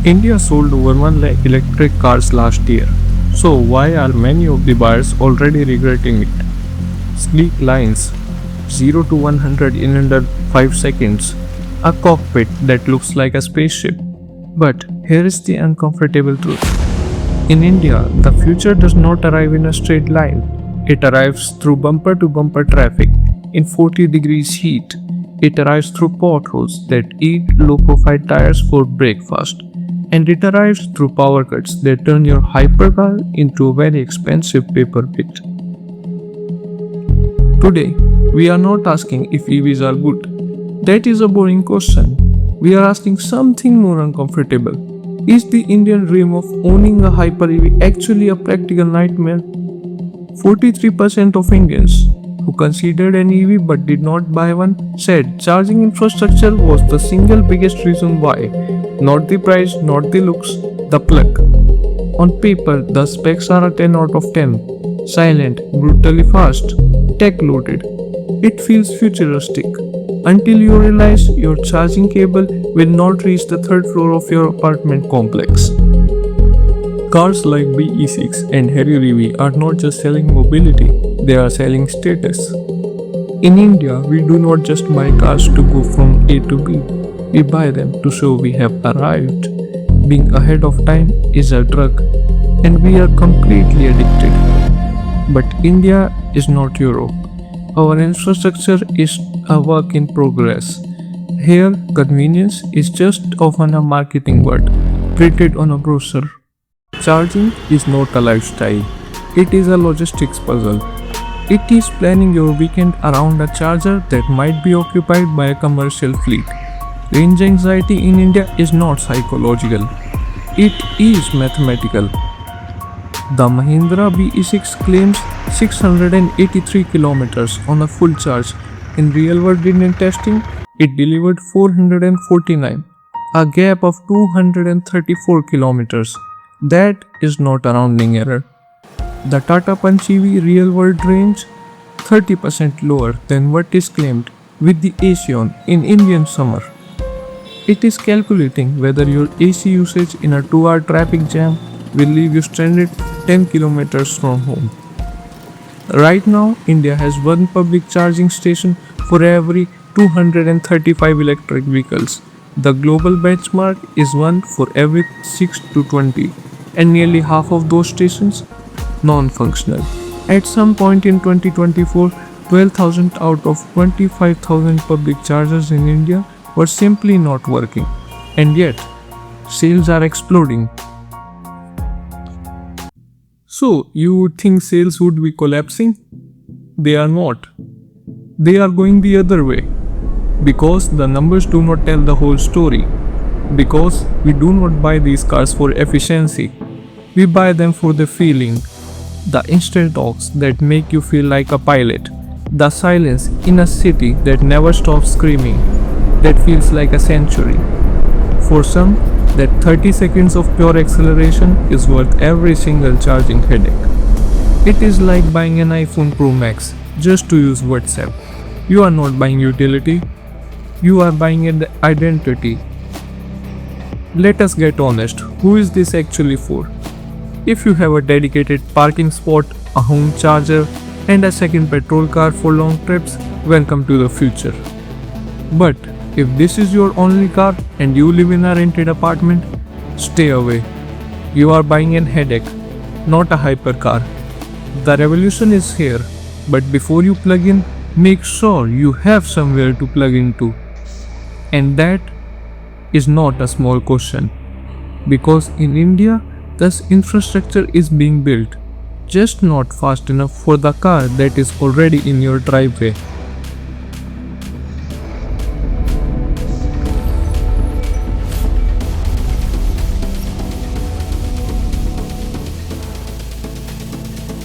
India sold over 1 lakh electric cars last year. So why are many of the buyers already regretting it? Sleek lines, 0 to 100 in under 5 seconds, a cockpit that looks like a spaceship. But here is the uncomfortable truth. In India, the future does not arrive in a straight line. It arrives through bumper to bumper traffic in 40 degrees heat. It arrives through potholes that eat low profile tires for breakfast. And it arrives through power cuts that turn your hypercar into a very expensive paper pit. Today, we are not asking if EVs are good. That is a boring question. We are asking something more uncomfortable. Is the Indian dream of owning a hyper EV actually a practical nightmare? 43% of Indians who considered an EV but did not buy one said charging infrastructure was the single biggest reason why. Not the price, not the looks, the plug. On paper, the specs are a 10 out of 10. Silent, brutally fast, tech loaded. It feels futuristic until you realize your charging cable will not reach the third floor of your apartment complex. Cars like BE6 and Harrier EV are not just selling mobility, they are selling status. In India, we do not just buy cars to go from A to B, we buy them to show we have arrived. Being ahead of time is a drug, and we are completely addicted. But India is not Europe. Our infrastructure is a work in progress. Here, convenience is just often a marketing word printed on a brochure. Charging is not a lifestyle, it is a logistics puzzle. It is planning your weekend around a charger that might be occupied by a commercial fleet. Range anxiety in India is not psychological, it is mathematical. The Mahindra BE6 claims 683 kilometers on a full charge. In real-world Indian testing, it delivered 449, a gap of 234 kilometers. That is not a rounding error. The Tata EV real-world range 30% lower than what is claimed with the AC on in Indian summer. It is calculating whether your AC usage in a 2-hour traffic jam will leave you stranded 10 kilometers from home. Right now, India has one public charging station for every 235 electric vehicles. The global benchmark is one for every 6 to 20, and nearly half of those stations non-functional. At some point in 2024, 12,000 out of 25,000 public chargers in India were simply not working, and yet sales are exploding. So, you would think sales would be collapsing? They are not. They are going the other way. Because the numbers do not tell the whole story. Because we do not buy these cars for efficiency. We buy them for the feeling. The instant talks that make you feel like a pilot. The silence in a city that never stops screaming. That feels like a century. For some, that 30 seconds of pure acceleration is worth every single charging headache. It is like buying an iPhone Pro Max just to use WhatsApp. You are not buying utility, you are buying an identity. Let us get honest, who is this actually for? If you have a dedicated parking spot, a home charger, and a second petrol car for long trips, welcome to the future. But if this is your only car and you live in a rented apartment, stay away. You are buying an headache, not a hypercar. The revolution is here, but before you plug in, make sure you have somewhere to plug into. And that is not a small question. Because in India, this infrastructure is being built, just not fast enough for the car that is already in your driveway.